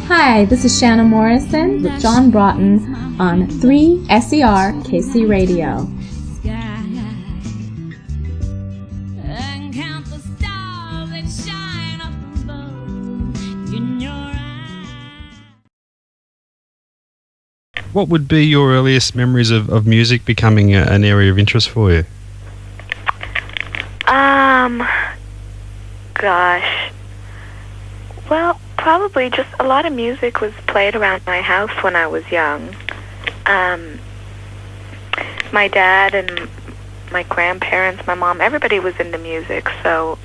Hi, this is Shana Morrison with John Broughton on 3SER KC Radio. What would be your earliest memories of music becoming an area of interest for you? Gosh. Well, probably just a lot of music was played around my house when I was young. My dad and my grandparents, my mom, everybody was into music, so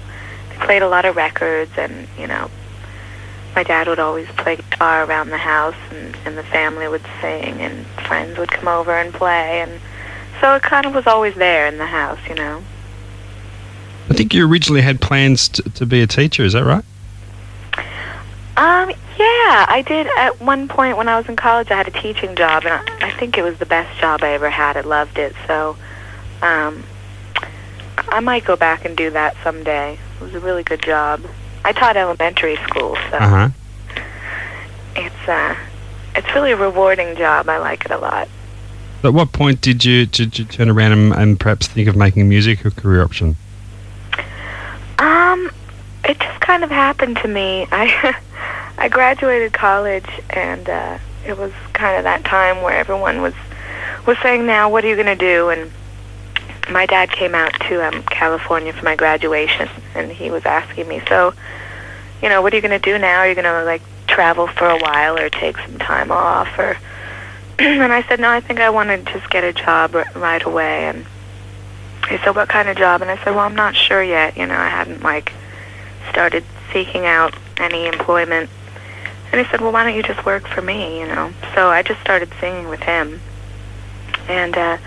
they played a lot of records, and, my dad would always play guitar around the house, and the family would sing, and friends would come over and play, and so it kind of was always there in the house, I think you originally had plans to be a teacher, is that right? Yeah, I did. At one point when I was in college, I had a teaching job, and I think it was the best job I ever had. I loved it, so I might go back and do that someday. It was a really good job. I taught elementary school, so it's really a rewarding job. I like it a lot. At what point did you turn around and perhaps think of making music a career option? It just kind of happened to me. I graduated college, and it was kind of that time where everyone was saying, now, what are you going to do? And my dad came out to California for my graduation, and he was asking me, so, what are you going to do now? Are you going to, travel for a while or take some time off? And I said, no, I think I want to just get a job right away. And he said, what kind of job? And I said, well, I'm not sure yet. I hadn't, started seeking out any employment. And he said, well, why don't you just work for me, So I just started singing with him. And I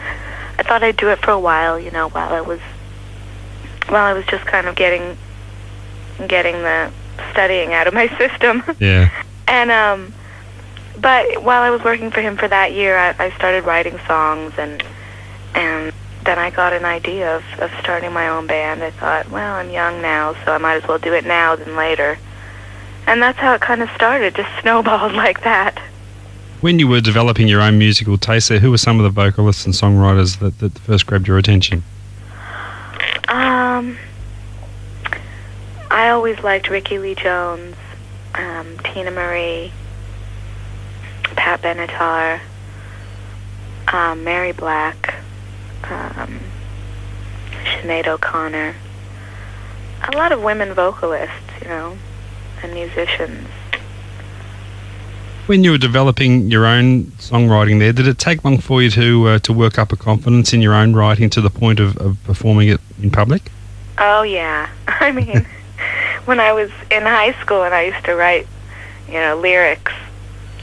thought I'd do it for a while, while I was just kind of getting the studying out of my system. Yeah. And but while I was working for him for that year, I started writing songs, and then I got an idea of starting my own band. I thought, well, I'm young now, so I might as well do it now than later. And that's how it kind of started, just snowballed like that. When you were developing your own musical taste there, who were some of the vocalists and songwriters that first grabbed your attention? I always liked Ricky Lee Jones, Tina Marie, Pat Benatar, Mary Black, Sinead O'Connor. A lot of women vocalists, and musicians. When you were developing your own songwriting there, did it take long for you to work up a confidence in your own writing to the point of performing it in public? Oh, yeah. I mean, when I was in high school and I used to write, lyrics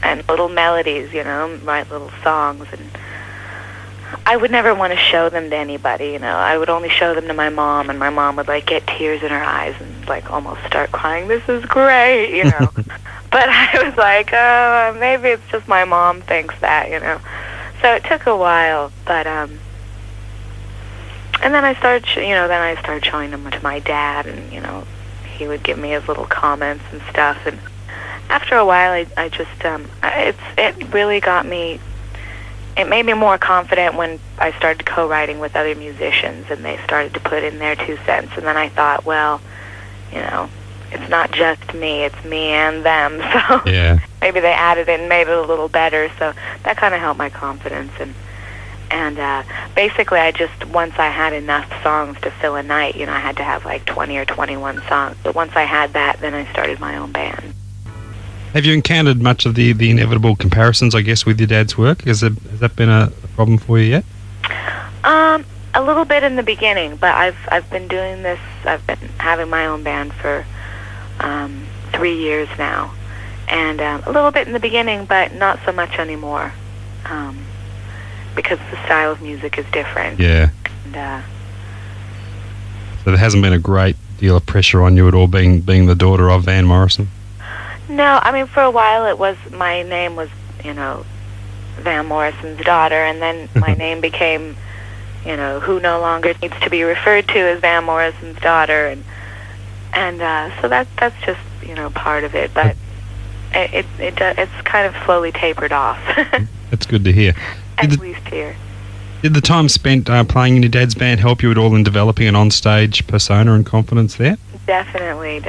and little melodies, write little songs, and I would never want to show them to anybody, I would only show them to my mom, and my mom would, get tears in her eyes and, almost start crying, this is great, But I was like, oh, maybe it's just my mom thinks that, So it took a while, but, and then I started, showing them to my dad, and, he would give me his little comments and stuff, and after a while, I just, it really got me, it made me more confident when I started co-writing with other musicians, and they started to put in their 2 cents, and then I thought, well, it's not just me, it's me and them, so yeah. Maybe they added it and made it a little better, so that kind of helped my confidence, and basically once I had enough songs to fill a night, I had to have 20 or 21 songs, but once I had that, then I started my own band. Have you encountered much of the inevitable comparisons, I guess, with your dad's work? Has that been a problem for you yet? A little bit in the beginning, but I've been doing this. I've been having my own band for 3 years now, and a little bit in the beginning, but not so much anymore, because the style of music is different. Yeah. And, so there hasn't been a great deal of pressure on you at all, being the daughter of Van Morrison. No, I mean, for a while my name was, Van Morrison's daughter, and then my name became, who no longer needs to be referred to as Van Morrison's daughter, and so that's just, part of it, but it's kind of slowly tapered off. That's good to hear. At least here. Did the time spent playing in your dad's band help you at all in developing an on-stage persona and confidence there? Definitely.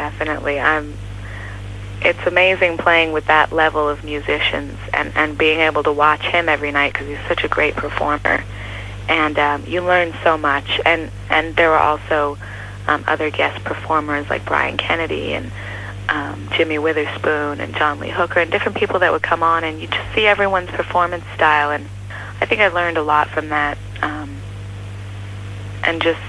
It's amazing playing with that level of musicians and being able to watch him every night because he's such a great performer. And you learn so much. And there were also other guest performers like Brian Kennedy and Jimmy Witherspoon and John Lee Hooker and different people that would come on, and you just see everyone's performance style. And I think I learned a lot from that. And just,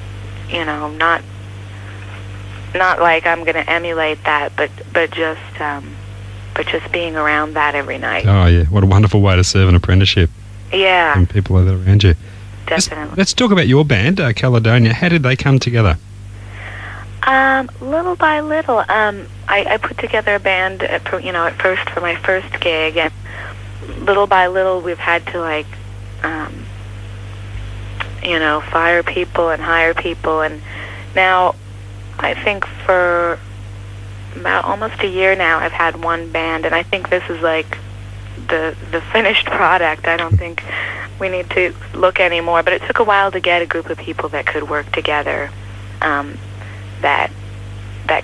not like I'm going to emulate that, but just being around that every night. Oh yeah, what a wonderful way to serve an apprenticeship. Yeah. And people are around you. Definitely. Let's talk about your band, Caledonia. How did they come together? Little by little. I put together a band, at first for my first gig, and little by little we've had to fire people and hire people, and now I think for about almost a year now I've had one band, and I think this is like the finished product. I don't think we need to look anymore, but it took a while to get a group of people that could work together, that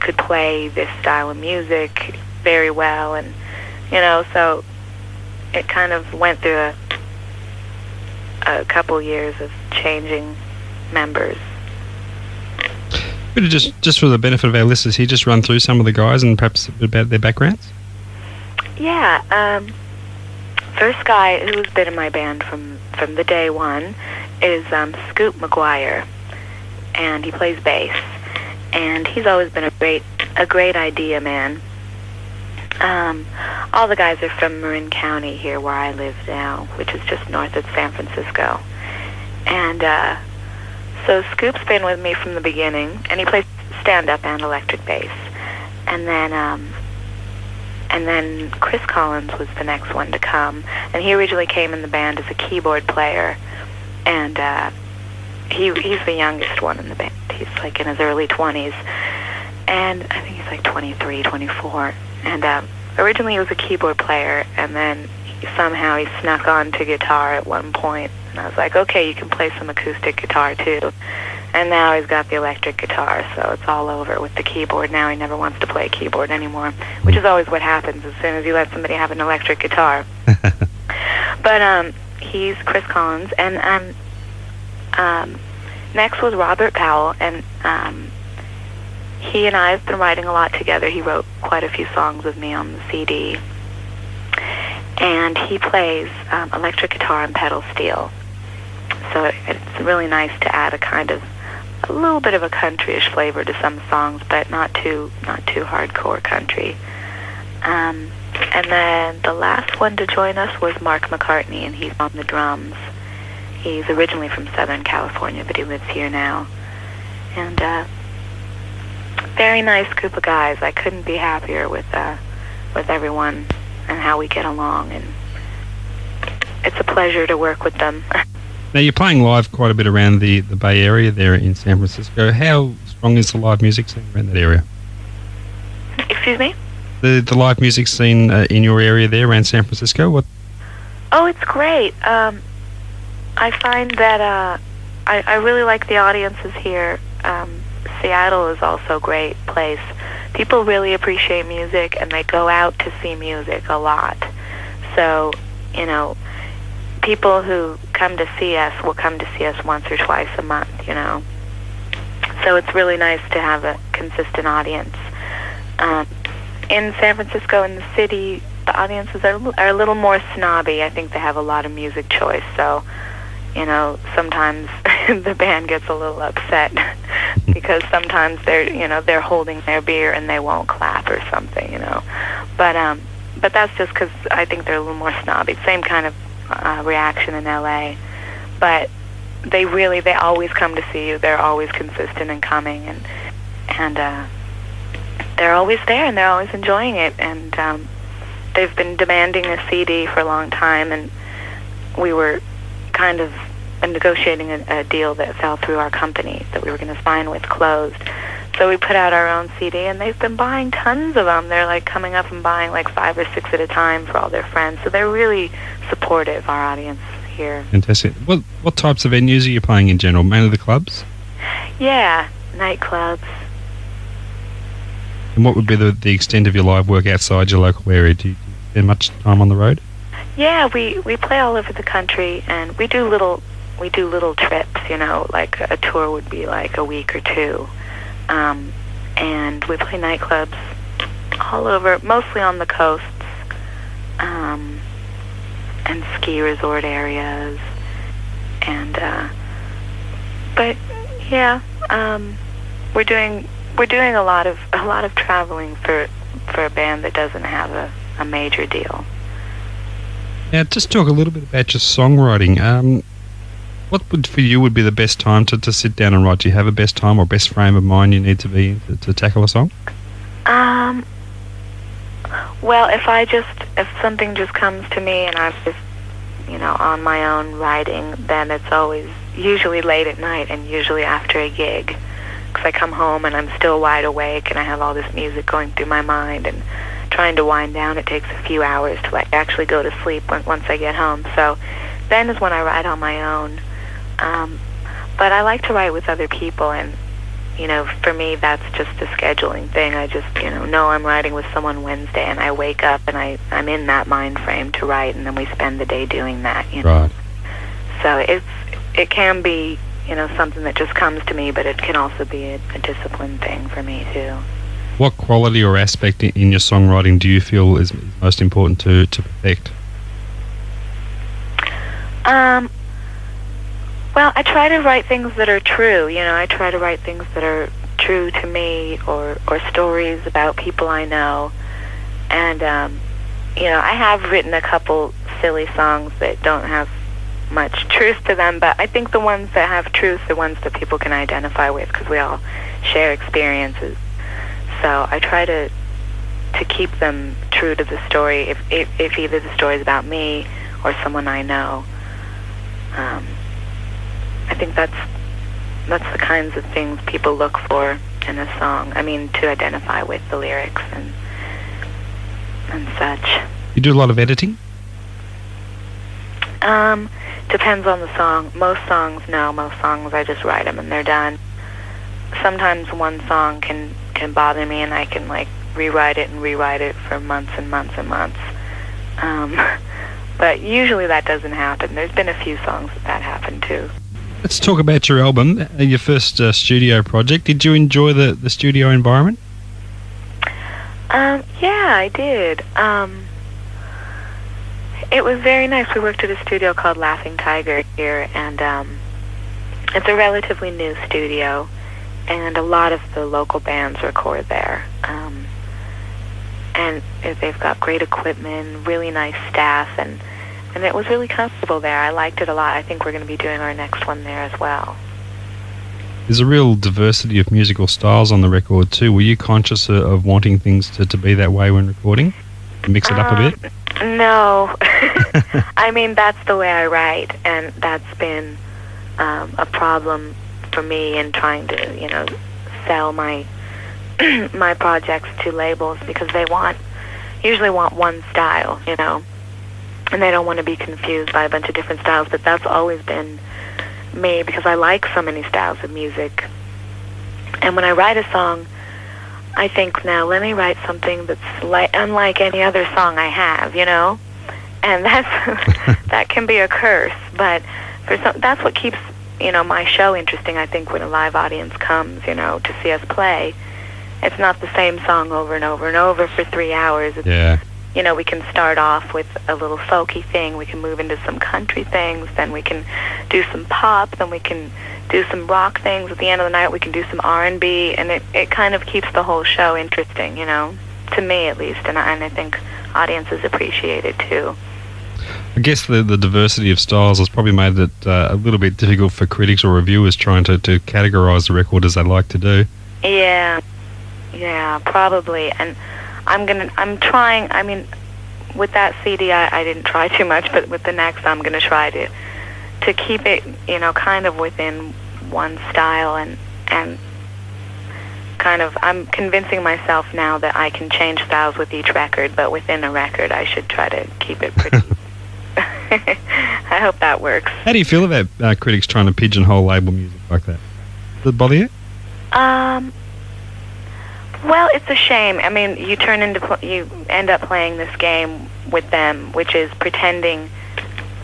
could play this style of music very well, and so it kind of went through a couple years of changing members. Just for the benefit of our listeners here, just run through some of the guys and perhaps a bit about their backgrounds. Yeah, first guy who's been in my band from the day one is Scoop McGuire, and he plays bass, and he's always been a great idea man. All the guys are from Marin County here where I live now, which is just north of San Francisco. And so Scoop's been with me from the beginning, and he plays stand-up and electric bass. And then Chris Collins was the next one to come, and he originally came in the band as a keyboard player, and he's the youngest one in the band. He's like in his early 20s, and I think he's like 23, 24. And originally he was a keyboard player, and then somehow he snuck on to guitar at one point. And I was like, okay, you can play some acoustic guitar too. And now he's got the electric guitar, so it's all over with the keyboard. Now he never wants to play keyboard anymore, which is always what happens as soon as you let somebody have an electric guitar. But he's Chris Collins, and next was Robert Powell, and he and I have been writing a lot together. He wrote quite a few songs with me on the CD, and he plays electric guitar and pedal steel. So it's really nice to add a little bit of a countryish flavor to some songs, but not too hardcore country. And then the last one to join us was Mark McCartney, and he's on the drums. He's originally from Southern California, but he lives here now. And very nice group of guys. I couldn't be happier with everyone and how we get along, and it's a pleasure to work with them. Now, you're playing live quite a bit around the Bay Area there in San Francisco. How strong is the live music scene around that area? Excuse me? The live music scene in your area there around San Francisco? What? Oh, it's great. I find that I really like the audiences here. Seattle is also a great place. People really appreciate music, and they go out to see music a lot. So, people who come to see us will come to see us once or twice a month, So it's really nice to have a consistent audience. In San Francisco, in the city, the audiences are a little more snobby. I think they have a lot of music choice, so sometimes the band gets a little upset because sometimes they're holding their beer and they won't clap or something, But that's just because I think they're a little more snobby. Same kind of reaction in LA, but they always come to see you. They're always consistent in coming, and they're always there, and they're always enjoying it. And they've been demanding a CD for a long time, and we were kind of negotiating a deal that fell through. Our company that we were going to sign with closed, So we put out our own CD, and they've been buying tons of them. They're like coming up and buying like 5 or 6 at a time for all their friends. So they're really supportive, our audience here. Fantastic. What types of venues are you playing in general? Mainly the clubs? Yeah, nightclubs. And what would be the extent of your live work outside your local area? Do you spend much time on the road? Yeah, we play all over the country, and we do little trips. You know, like a tour would be like a week or 2, and we play nightclubs all over, mostly on the coasts, and ski resort areas, and but yeah, we're doing a lot of traveling for a band that doesn't have a major deal. Now, just talk a little bit about your songwriting. What for you would be the best time to sit down and write? Do you have a best time or best frame of mind you need to be to tackle a song? Well, if something just comes to me and I'm just, on my own writing, then it's always usually late at night and usually after a gig. Because I come home and I'm still wide awake and I have all this music going through my mind and trying to wind down. It takes a few hours to actually go to sleep once I get home. So then is when I write on my own. But I like to write with other people, and for me that's just a scheduling thing. I just know I'm writing with someone Wednesday, and I wake up and I'm in that mind frame to write, and then we spend the day doing that. Right. So it can be something that just comes to me, but it can also be a discipline thing for me too. What quality or aspect in your songwriting do you feel is most important to perfect? Well, I try to write things that are true. I try to write things that are true to me, or stories about people I know. And, I have written a couple silly songs that don't have much truth to them, but I think the ones that have truth are ones that people can identify with, because we all share experiences. So I try to keep them true to the story, if either the story is about me or someone I know. I think that's the kinds of things people look for in a song. I mean, to identify with the lyrics and such. You do a lot of editing? Depends on the song. Most songs, no. Most songs, I just write them and they're done. Sometimes one song can bother me, and I can rewrite it for months and months and months. But usually that doesn't happen. There's been a few songs that happened too. Let's talk about your album, your first studio project. Did you enjoy the studio environment? Yeah, I did. It was very nice. We worked at a studio called Laughing Tiger here, and it's a relatively new studio, and a lot of the local bands record there. And they've got great equipment, really nice staff, and it was really comfortable there. I liked it a lot. I think we're going to be doing our next one there as well. There's a real diversity of musical styles on the record too. Were you conscious of wanting things to be that way when recording? Mix it up a bit? No. I mean, that's the way I write, and that's been a problem for me in trying to, sell my my projects to labels, because they usually want one style, and they don't want to be confused by a bunch of different styles. But that's always been me, because I like so many styles of music. And when I write a song, I think, now let me write something that's unlike any other song I have, and that can be a curse. But that's what keeps my show interesting. I think when a live audience comes, to see us play, it's not the same song over and over and over for 3 hours. Yeah. We can start off with a little folky thing, we can move into some country things, then we can do some pop, then we can do some rock things. At the end of the night, we can do some R&B, and it kind of keeps the whole show interesting, to me at least, and I think audiences appreciate it too. I guess the diversity of styles has probably made it a little bit difficult for critics or reviewers trying to categorise the record as they like to do. Yeah, probably. And I'm trying, I mean, with that CD, I didn't try too much, but with the next, I'm going to try to keep it, kind of within one style, and kind I'm convincing myself now that I can change styles with each record, but within a record I should try to keep it pretty. I hope that works. How do you feel about critics trying to pigeonhole label music like that? Does it bother you? Well, it's a shame. I mean, you end up playing this game with them, which is pretending,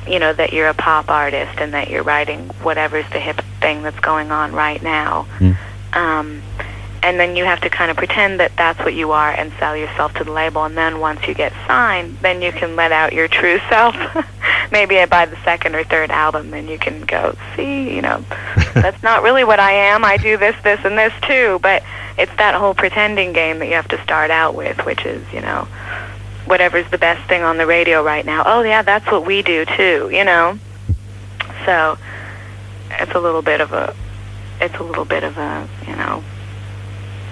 that you're a pop artist and that you're writing whatever's the hip thing that's going on right now. And then you have to kind of pretend that that's what you are and sell yourself to the label. And then once you get signed, then you can let out your true self. Maybe by the second or third album, then you can go, see, that's not really what I am. I do this, this, and this too. But it's that whole pretending game that you have to start out with, which is, whatever's the best thing on the radio right now. Oh, yeah, that's what we do too, So it's a little bit of a,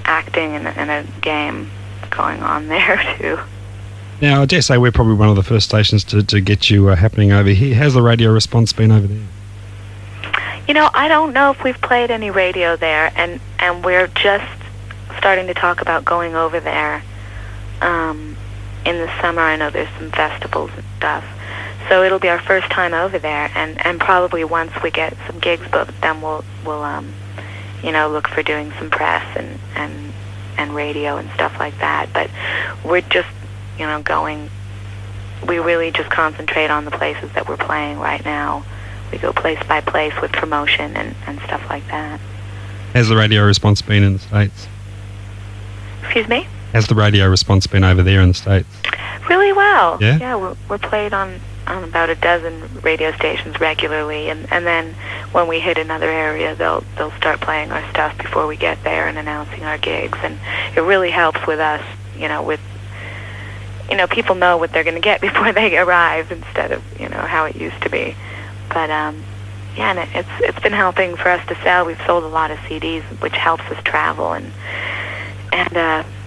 acting and a game going on there too. Now, I dare say we're probably one of the first stations to get you happening over here. How's the radio response been over there? I don't know if we've played any radio there, and we're just starting to talk about going over there in the summer. I know there's some festivals and stuff. So it'll be our first time over there, and probably once we get some gigs booked, then we'll look for doing some press and radio and stuff like that. But we're just, we really just concentrate on the places that we're playing right now. We go place by place with promotion and stuff like that. How's the radio response been in the States? Excuse me? How's the radio response been over there in the States? Really well. Yeah? Yeah, we're played on about a dozen radio stations regularly, and then when we hit another area, they'll start playing our stuff before we get there and announcing our gigs, and it really helps with us, people know what they're going to get before they arrive instead of, how it used to be. But, and it's been helping for us to sell. We've sold a lot of CDs, which helps us travel and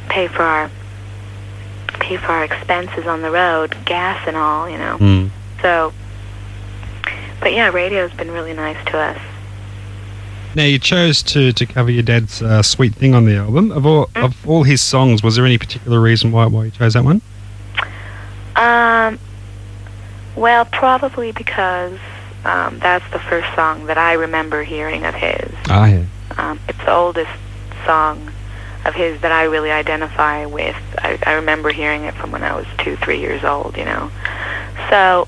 pay for our expenses on the road, gas and all, So, but yeah, radio's been really nice to us. Now, you chose to cover your dad's Sweet Thing on the album. Of all his songs, was there any particular reason why you chose that one? Well, probably because that's the first song that I remember hearing of his. Ah, yeah. It's the oldest song of his that I really identify with. I remember hearing it from when I was 2-3 years old, So,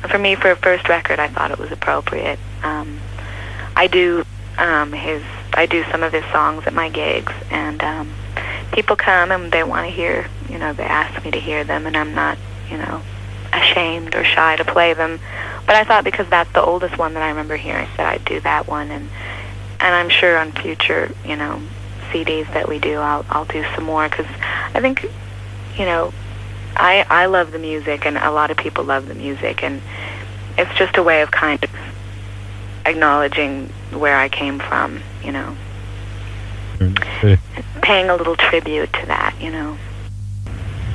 for me, for a first record, I thought it was appropriate. I do some of his songs at my gigs, and people come and they want to hear, they ask me to hear them, and I'm not, ashamed or shy to play them. But I thought because that's the oldest one that I remember hearing, that I'd do that one, and I'm sure on future, CDs that we do, I'll do some more, because I think, I love the music, and a lot of people love the music, and it's just a way of kind of acknowledging where I came from, paying a little tribute to that,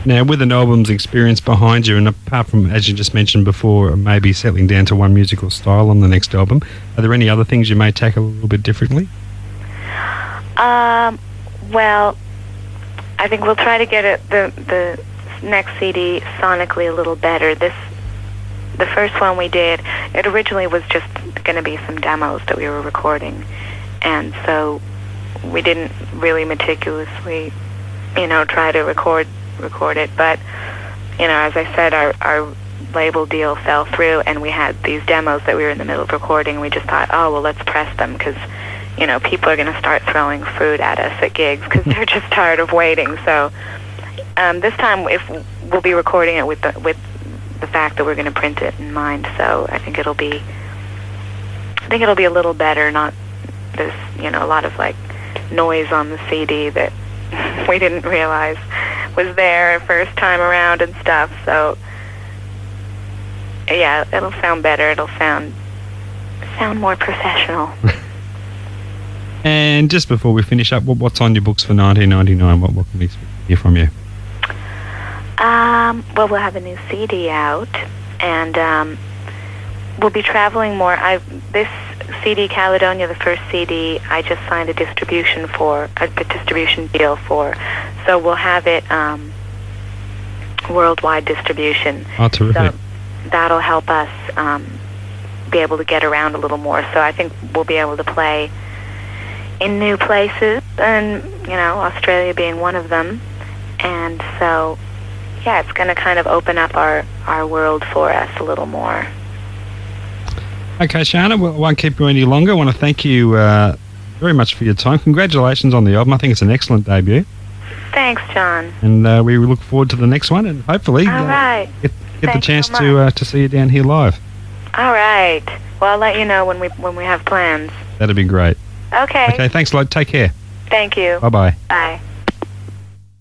Now, with an album's experience behind you, and apart from, as you just mentioned before, maybe settling down to one musical style on the next album, are there any other things you may tackle a little bit differently? Well, I think we'll try to get the next CD sonically a little better. The first one we did, it originally was just going to be some demos that we were recording, and so we didn't really meticulously, try to record it, but, as I said, our label deal fell through, and we had these demos that we were in the middle of recording, and we just thought, oh, well, let's press them, because, people are going to start throwing fruit at us at gigs, because they're just tired of waiting. So this time, if we'll be recording it with the fact that we're going to print it in mind, so I think it'll be a little better, not this, a lot of, noise on the CD that we didn't realize was there first time around and stuff. So yeah, it'll sound better. It'll sound more professional. And just before we finish up, what's on your books for 1999? What can we expect to hear from you? Well, we'll have a new CD out, and we'll be traveling more. This CD Caledonia, the first CD, I just signed a distribution deal for. So we'll have it worldwide distribution. Oh, terrific. So that'll help us be able to get around a little more. So I think we'll be able to play in new places, and, Australia being one of them. And so, yeah, it's going to kind of open up our world for us a little more. Okay, Shana, I won't keep you any longer. I want to thank you very much for your time. Congratulations on the album. I think it's an excellent debut. Thanks, John. And we look forward to the next one, and hopefully All right. get the chance so to see you down here live. All right. Well, I'll let you know when we have plans. That'd be great. Okay. Okay, thanks a lot. Take care. Thank you. Bye-bye. Bye.